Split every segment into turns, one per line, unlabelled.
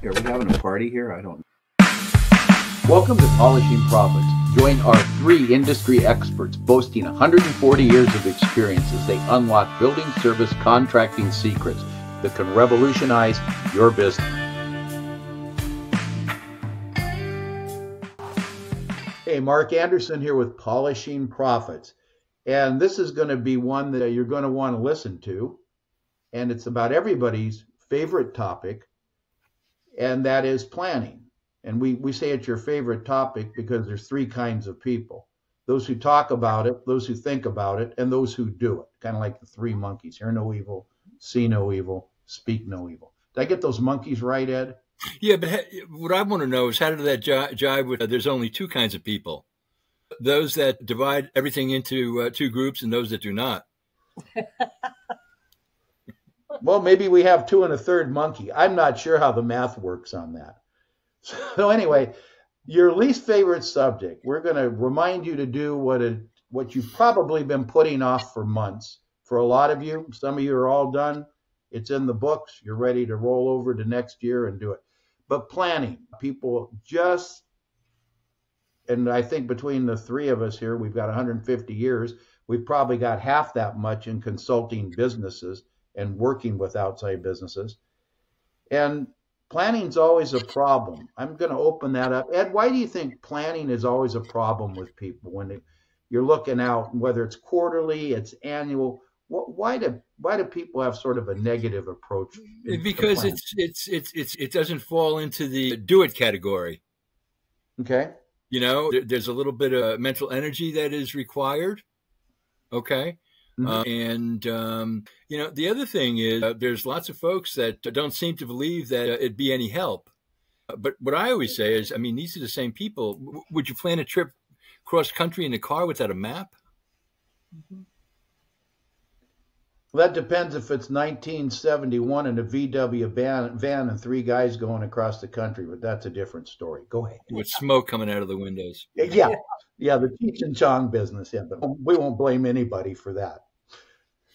Are we having a party here? I don't know.
Welcome to Polishing Profits. Join our 3 industry experts boasting 140 years of experience as they unlock building service contracting secrets that can revolutionize your business. Hey, Mark Anderson here with Polishing Profits. And this is going to be one that you're going to want to listen to. And it's about everybody's favorite topic, and that is planning. And we say it's your favorite topic because there's 3 kinds of people: those who talk about it, those who think about it, and those who do it. Kind of like the 3 monkeys: hear no evil, see no evil, speak no evil. Did I get those monkeys right, Ed?
Yeah, but what I want to know is, how did that jive with there's only 2 kinds of people: those that divide everything into 2 groups and those that do not?
Well, maybe we have 2 and a third monkey. I'm not sure how the math works on that. So anyway, your least favorite subject, we're going to remind you to do what you've probably been putting off for months. For a lot of you, some of you are all done. It's in the books. You're ready to roll over to next year and do it. But planning, people just, and I think between the 3 of us here, we've got 150 years. We've probably got half that much in consulting businesses and working with outside businesses. And planning's always a problem. I'm going to open that up. Ed, why do you think planning is always a problem with people when you're looking out, whether it's quarterly, it's annual? Why do people have sort of a negative approach?
Because it doesn't fall into the do it category.
Okay.
You know, there's a little bit of mental energy that is required. Okay. Mm-hmm. You know, the other thing is there's lots of folks that don't seem to believe that it'd be any help. But what I always say is, I mean, these are the same people. Would you plan a trip cross country in a car without a map?
Mm-hmm. Well, that depends if it's 1971 and a VW van and 3 guys going across the country, but that's a different story. Go ahead.
With smoke coming out of the windows.
Yeah, the Cheech and Chong business. Yeah, but we won't blame anybody for that.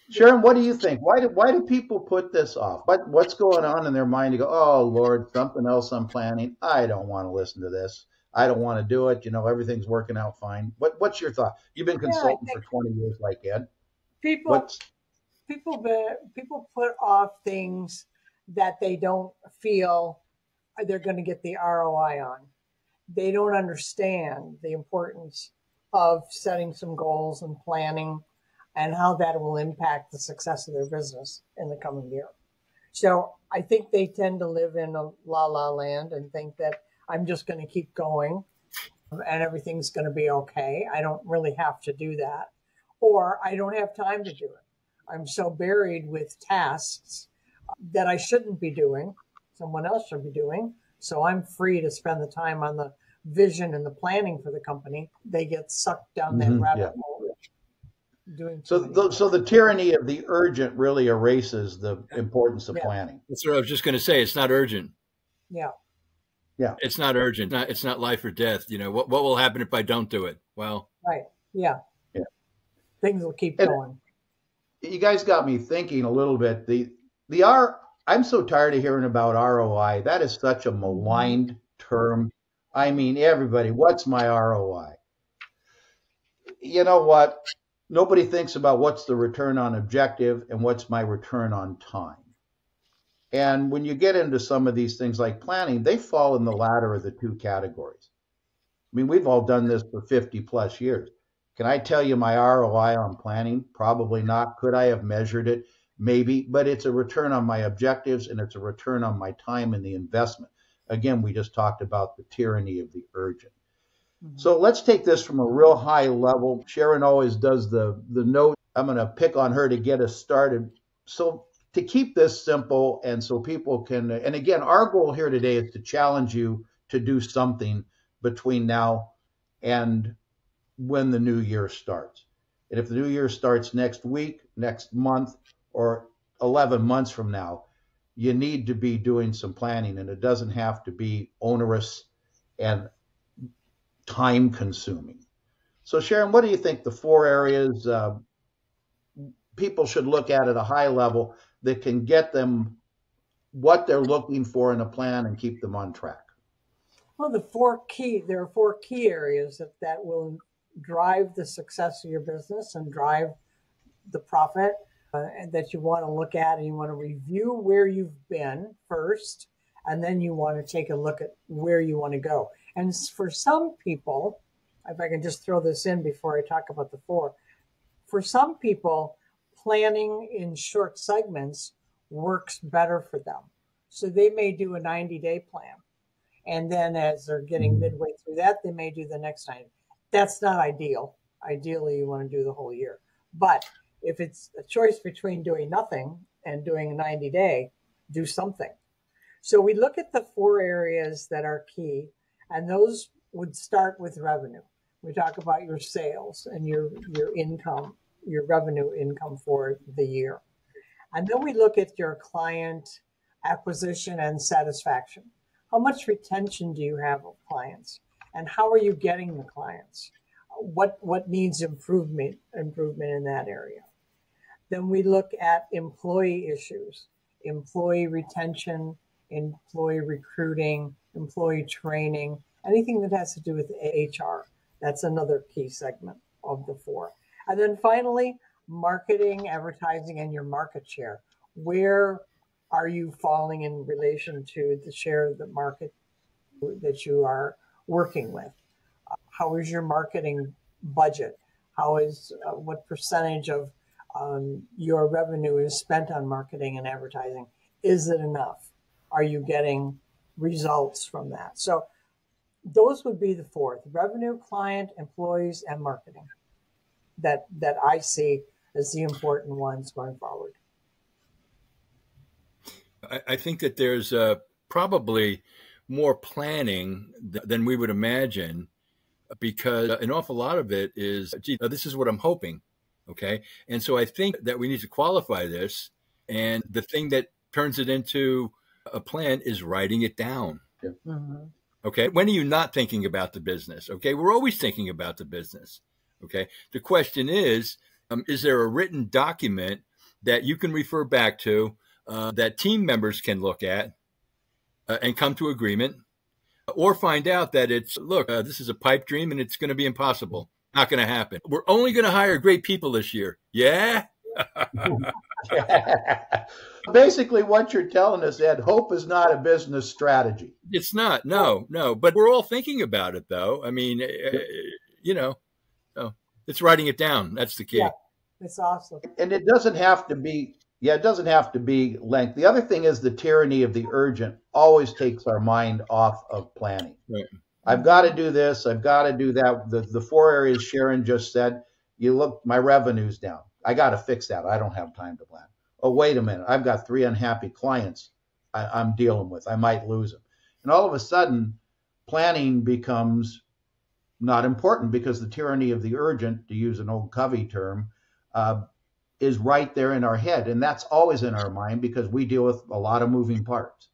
Sharon, what do you think? Why do people put this off? What's going on in their mind to go, oh, Lord, something else I'm planning. I don't want to listen to this. I don't want to do it. You know, everything's working out fine. What's your thought? You've been consulting for 20 years like Ed.
People put off things that they don't feel they're going to get the ROI on. They don't understand the importance of setting some goals and planning and how that will impact the success of their business in the coming year. So I think they tend to live in a la land and think that I'm just going to keep going and everything's going to be okay. I don't really have to do that, or I don't have time to do it. I'm so buried with tasks that I shouldn't be doing, someone else should be doing. So I'm free to spend the time on the vision and the planning for the company. They get sucked down that rabbit hole. So
the tyranny of the urgent really erases the importance of planning.
That's what I was just going to say. It's not urgent.
Yeah.
It's not urgent. It's not life or death. You know, what will happen if I don't do it? Well,
right. Yeah. Things will keep going.
You guys got me thinking a little bit. I'm so tired of hearing about ROI. That is such a maligned term. I mean, everybody, what's my ROI? You know what? Nobody thinks about what's the return on objective and what's my return on time. And when you get into some of these things like planning, they fall in the latter of the 2 categories. I mean, we've all done this for 50 plus years. Can I tell you my ROI on planning? Probably not. Could I have measured it? Maybe, but it's a return on my objectives and it's a return on my time and the investment. Again, we just talked about the tyranny of the urgent. Mm-hmm. So let's take this from a real high level. Sharon always does the note. I'm going to pick on her to get us started. So to keep this simple and so people can, and again, our goal here today is to challenge you to do something between now and when the new year starts. And if the new year starts next week, next month, or 11 months from now, you need to be doing some planning, and it doesn't have to be onerous and time consuming. So Sharon, what do you think the 4 areas people should look at a high level that can get them what they're looking for in a plan and keep them on track?
Well, there are four key areas that will drive the success of your business and drive the profit and that you want to look at, and you want to review where you've been first, and then you want to take a look at where you want to go. And for some people, if I can just throw this in before I talk about the four, for some people, planning in short segments works better for them. So they may do a 90-day plan. And then as they're getting midway through that, they may do the next 90. That's not ideal. Ideally, you want to do the whole year. But if it's a choice between doing nothing and doing a 90-day, do something. So we look at the four areas that are key, and those would start with revenue. We talk about your sales and your income, your revenue income for the year. And then we look at your client acquisition and satisfaction. How much retention do you have of clients? And how are you getting the clients? What needs improvement in that area? Then we look at employee issues, employee retention, employee recruiting, employee training, anything that has to do with HR. That's another key segment of the four. And then finally, marketing, advertising, and your market share. Where are you falling in relation to the share of the market that you are working with? How is your marketing budget? How is what percentage of your revenue is spent on marketing and advertising? Is it enough? Are you getting results from that? So those would be the four: revenue, client, employees, and marketing that I see as the important ones going forward.
I think that there's probably more planning than we would imagine, because an awful lot of it is, gee, this is what I'm hoping. Okay. And so I think that we need to qualify this. And the thing that turns it into a plan is writing it down.
Yeah.
Mm-hmm.
Okay. When are you not thinking about the business? Okay. We're always thinking about the business. Okay. The question is there a written document that you can refer back to that team members can look at and come to agreement, or find out that it's, look, this is a pipe dream and it's going to be impossible. Not going to happen. We're only going to hire great people this year. Yeah.
Basically, what you're telling us, Ed, hope is not a business strategy.
It's not. No. But we're all thinking about it, though. I mean, so it's writing it down. That's the key.
Yeah, it's awesome.
And it doesn't have to be. Yeah, it doesn't have to be length. The other thing is the tyranny of the urgent always takes our mind off of planning.
Right.
I've got to do this. I've got to do that. The four areas Sharon just said, you look, my revenue's down. I got to fix that. I don't have time to plan. Oh, wait a minute. I've got 3 unhappy clients I'm dealing with. I might lose them. And all of a sudden, planning becomes not important because the tyranny of the urgent, to use an old Covey term, is right there in our head. And that's always in our mind because we deal with a lot of moving parts.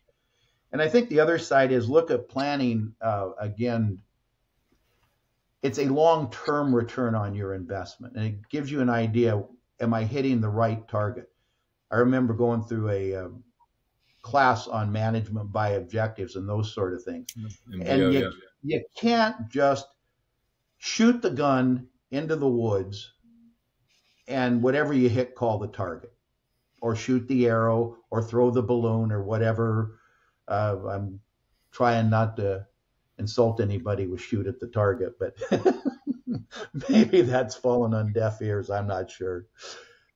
And I think the other side is look at planning, again, it's a long-term return on your investment. And it gives you an idea, am I hitting the right target? I remember going through a class on management by objectives and those sort of things. And you can't just shoot the gun into the woods and whatever you hit, call the target, or shoot the arrow, or throw the balloon, or whatever. I'm trying not to insult anybody with shoot at the target, but maybe that's fallen on deaf ears. I'm not sure.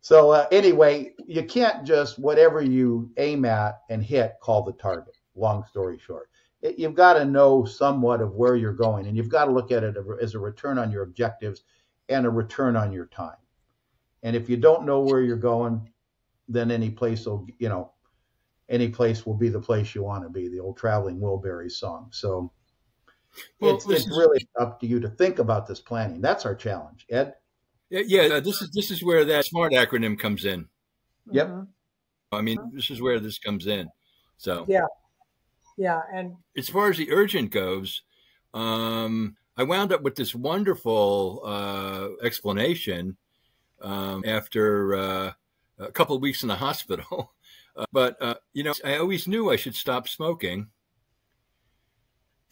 So anyway, you can't just whatever you aim at and hit, call the target. Long story short, you've got to know somewhat of where you're going, and you've got to look at it as a return on your objectives and a return on your time. And if you don't know where you're going, then any place will be the place you want to be, the old Traveling Wilburys song. So it's really up to you to think about this planning. That's our challenge. Ed?
Yeah, this is where that SMART acronym comes in.
Yep.
I mean, this is where this comes in. So
yeah. And
as far as the urgent goes, I wound up with this wonderful explanation after a couple of weeks in the hospital But you know, I always knew I should stop smoking,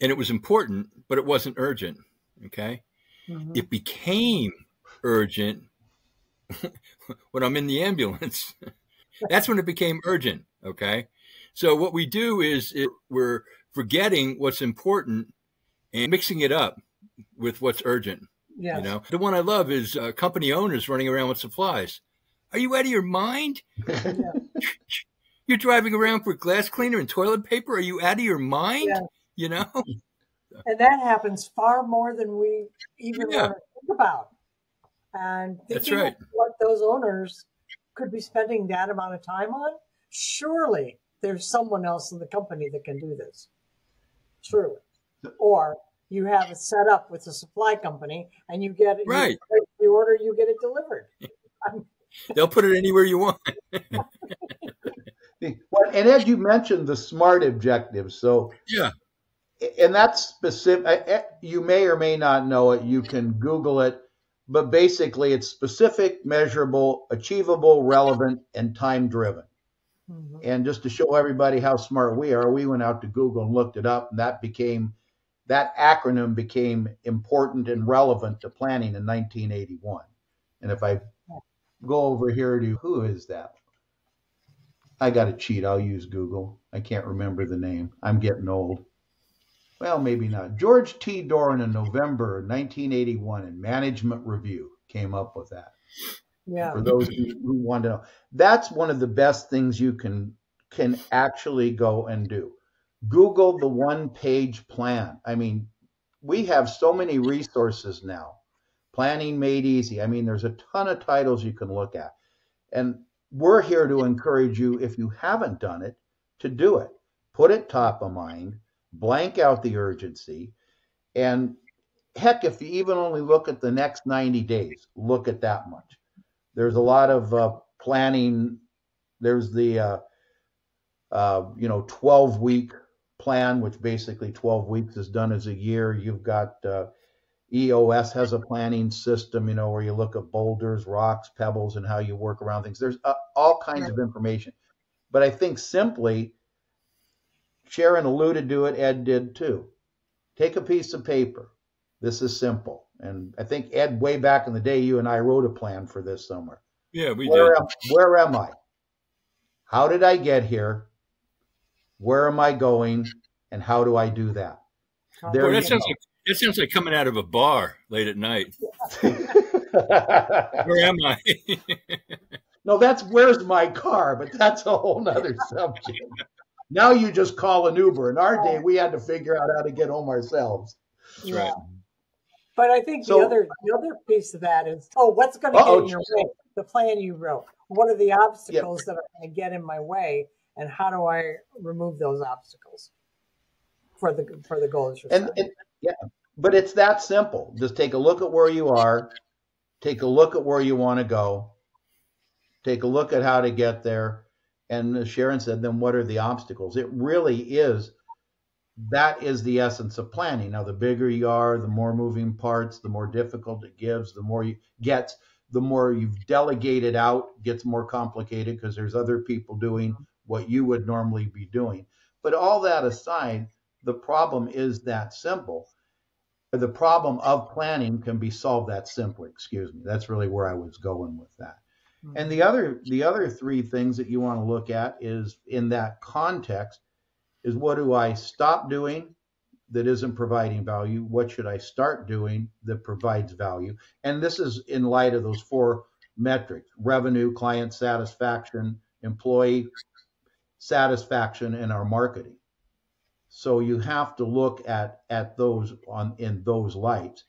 and it was important, but it wasn't urgent. Okay, it became urgent when I'm in the ambulance. That's when it became urgent. Okay, so what we do is we're forgetting what's important and mixing it up with what's urgent.
Yes.
You know, the one I love is company owners running around with supplies. Are you out of your mind?
Yeah.
You're driving around for glass cleaner and toilet paper. Are you out of your mind?
Yeah.
You know?
And that happens far more than we even want to think about. And
that's
thinking
right.
of what those owners could be spending that amount of time on, surely there's someone else in the company that can do this. Surely. Or you have it set up with a supply company and you get it,
right.
You place the order, you get it delivered.
They'll put it anywhere you want.
Well, and Ed, you mentioned the SMART objectives. So
yeah,
and that's specific. You may or may not know it. You can Google it, but basically it's specific, measurable, achievable, relevant, and time-driven. And just to show everybody how smart we are, we went out to Google and looked it up, and that acronym became important and relevant to planning in 1981. And if I go over here to, who is that? I got to cheat. I'll use Google. I can't remember the name. I'm getting old. Well, maybe not. George T. Doran in November 1981 in Management Review came up with that.
Yeah.
For those who want to know, that's one of the best things you can actually go and do. Google the one-page plan. I mean, we have so many resources now. Planning Made Easy. I mean, there's a ton of titles you can look at. And we're here to encourage you, if you haven't done it, to do it. Put it top of mind, blank out the urgency, and heck, if you even only look at the next 90 days, look at that much. There's a lot of planning. There's the 12-week plan, which basically 12 weeks is done as a year. You've got EOS has a planning system, where you look at boulders, rocks, pebbles, and how you work around things. There's all kinds of information. But I think simply, Sharon alluded to it, Ed did too. Take a piece of paper. This is simple. And I think, Ed, way back in the day, you and I wrote a plan for this somewhere.
Yeah, we did.
Where am I? How did I get here? Where am I going? And how do I do that?
Boy, that sounds like coming out of a bar late at night. Where am I?
No, that's where's my car, but that's a whole nother subject. Now you just call an Uber. In our day, we had to figure out how to get home ourselves.
That's right.
But I think the other piece of that is, what's going to get in your way? The plan you wrote. What are the obstacles that are going to get in my way, and how do I remove those obstacles for the goals you're setting?
But it's that simple. Just take a look at where you are, take a look at where you want to go, take a look at how to get there, and as Sharon said, then what are the obstacles? It really is. That is the essence of planning. Now, the bigger you are, the more moving parts, the more difficult it gets, the more you've delegated out, gets more complicated because there's other people doing what you would normally be doing. But all that aside, the problem is that simple. The problem of planning can be solved that simply. Excuse me. That's really where I was going with that. Mm-hmm. And the other three things that you want to look at is, in that context, is what do I stop doing that isn't providing value? What should I start doing that provides value? And this is in light of those four metrics: revenue, client satisfaction, employee satisfaction, and our marketing. So you have to look at those in those lights.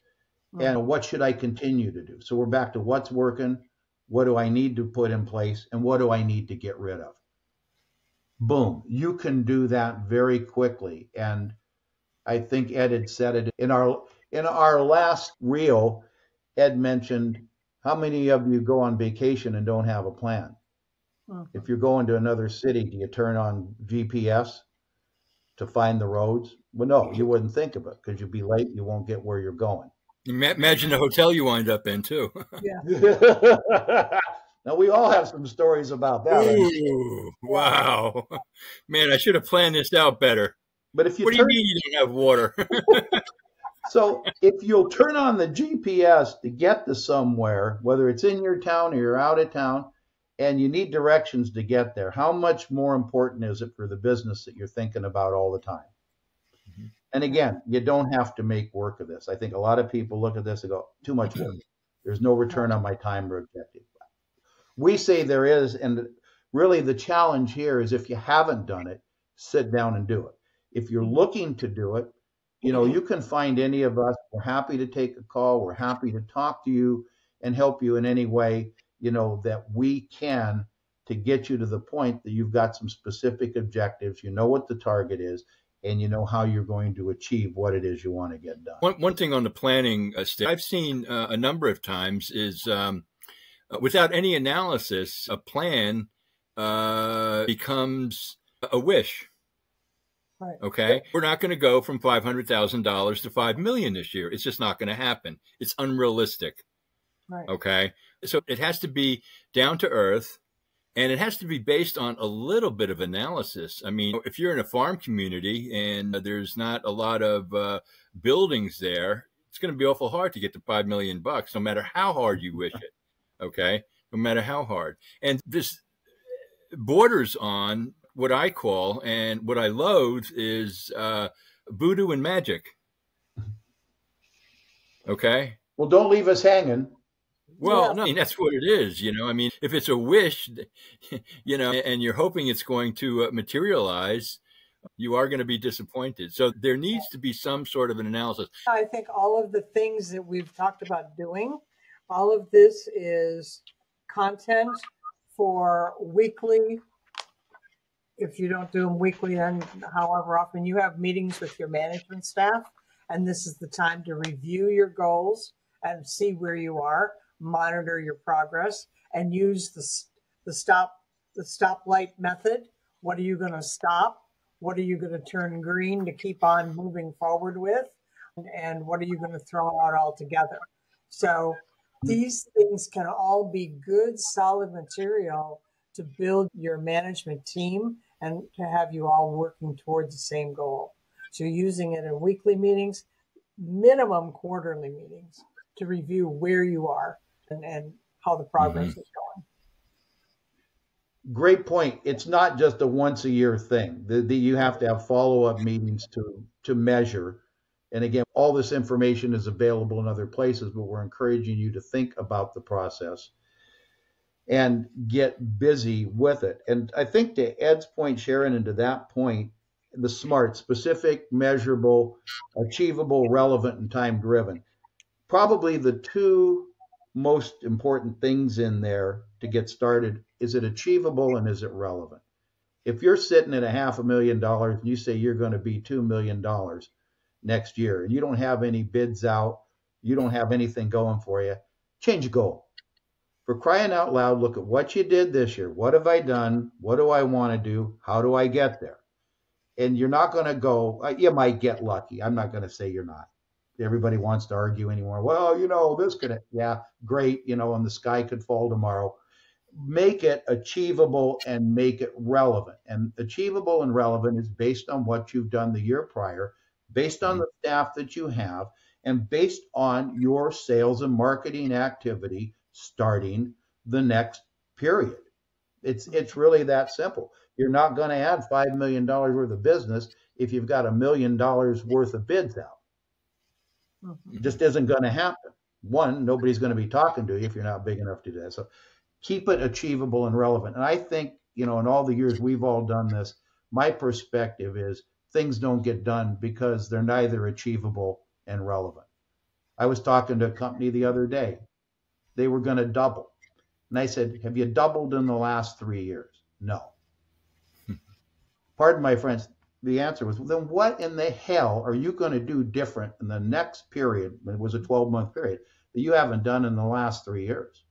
And what should I continue to do? So we're back to what's working, what do I need to put in place, and what do I need to get rid of? Boom. You can do that very quickly. And I think Ed had said it in our last reel. Ed mentioned, how many of you go on vacation and don't have a plan? If you're going to another city, do you turn on GPS to find the roads? Well, no, you wouldn't think of it because you'll be late. You won't get where you're going.
Imagine the hotel you wind up in too.
Yeah.
Now, we all have some stories about that.
Ooh, wow. Man, I should have planned this out better.
But if you
what do you mean you don't have water?
So if you'll turn on the GPS to get to somewhere, whether it's in your town or you're out of town, and you need directions to get there, how much more important is it for the business that you're thinking about all the time? Mm-hmm. And again, you don't have to make work of this. I think a lot of people look at this and go, too much work. There's no return on my time or objective. We say there is, and really the challenge here is if you haven't done it, sit down and do it. If you're looking to do it, you know, you can find any of us. We're happy to take a call. We're happy to talk to you and help you in any way, you know, that we can to get you to the point that you've got some specific objectives. You know what the target is, and you know how you're going to achieve what it is you want to get done.
One thing on the planning stage I've seen a number of times is without any analysis, a plan becomes a wish.
Right.
Okay. We're not going to go from $500,000 to $5 million this year. It's just not going to happen. It's unrealistic.
Right.
Okay. So it has to be down to earth, and it has to be based on a little bit of analysis. I mean, if you're in a farm community and there's not a lot of buildings there, it's going to be awful hard to get to $5 million, no matter how hard you wish it. Okay. No matter how hard. And this borders on what I call, and what I loathe is voodoo and magic. Okay.
Well, don't leave us hanging.
Well, no, I mean, that's what it is. You know, I mean, if it's a wish, you know, and you're hoping it's going to materialize, you are going to be disappointed. So there needs to be some sort of an analysis.
I think all of the things that we've talked about doing, all of this is content for weekly. If you don't do them weekly, then however often you have meetings with your management staff, and this is the time to review your goals and see where you are, monitor your progress, and use the stoplight method. What are you going to stop? What are you going to turn green to keep on moving forward with? And what are you going to throw out altogether? So these things can all be good, solid material to build your management team and to have you all working towards the same goal. So using it in weekly meetings, minimum quarterly meetings to review where you are and how the progress is going.
Great point. It's not just a once a year thing. You have to have follow-up meetings to measure. And again, all this information is available in other places, but we're encouraging you to think about the process and get busy with it. And I think to Ed's point, Sharon, and to that point, the SMART, specific, measurable, achievable, relevant, and time-driven. Probably the two most important things in there to get started. Is it achievable and is it relevant? If you're sitting at $500,000 and you say you're going to be $2 million next year and you don't have any bids out, you don't have anything going for you, change your goal. For crying out loud, look at what you did this year. What have I done? What do I want to do? How do I get there? And you're not going to go, you might get lucky. I'm not going to say you're not. Everybody wants to argue anymore. Well, you know, this could, yeah, great, you know, and the sky could fall tomorrow. Make it achievable and make it relevant. And achievable and relevant is based on what you've done the year prior, based on the staff that you have, and based on your sales and marketing activity starting the next period. It's really that simple. You're not going to add $5 million worth of business if you've got $1 million worth of bids out. It just isn't going to happen. One, nobody's going to be talking to you if you're not big enough to do that. So keep it achievable and relevant. And I think, you know, in all the years we've all done this, my perspective is things don't get done because they're neither achievable and relevant. I was talking to a company the other day. They were going to double. And I said, have you doubled in the last 3 years? No. Pardon my French. The answer was, well, then what in the hell are you going to do different in the next period, when it was a 12-month period, that you haven't done in the last 3 years?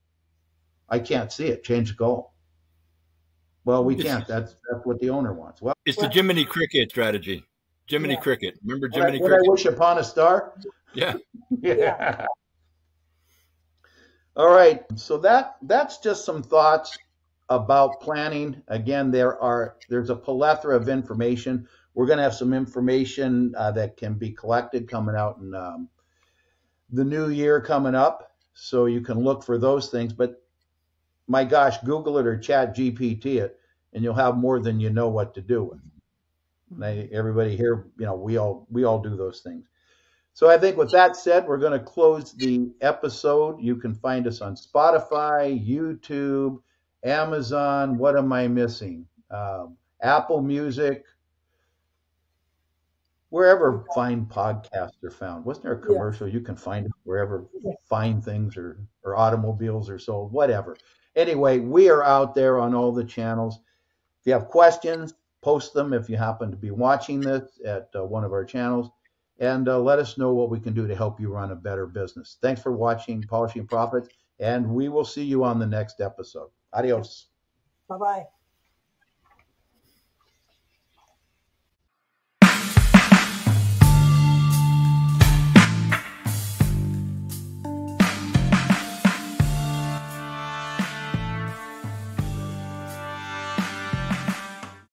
I can't see it. Change the goal. Well, we can't. That's what the owner wants. Well,
it's the Jiminy Cricket strategy. Jiminy Cricket. Remember Jiminy Cricket?
When I wish upon a star?
Yeah.
Yeah. All right. So that's just some thoughts about planning. Again, there's a plethora of information. We're going to have some information that can be collected coming out in the new year coming up. So you can look for those things. But my gosh, Google it or Chat GPT it, and you'll have more than you know what to do with. Everybody here, we all do those things. So I think with that said, we're going to close the episode. You can find us on Spotify, YouTube, Amazon. What am I missing? Apple Music, wherever fine podcasts are found. Wasn't there a commercial? You can find it wherever fine things or automobiles are sold, whatever. Anyway, we are out there on all the channels. If you have questions, post them if you happen to be watching this at one of our channels. And let us know what we can do to help you run a better business. Thanks for watching Polishing Profits, and we will see you on the next episode. Adios.
Bye-bye.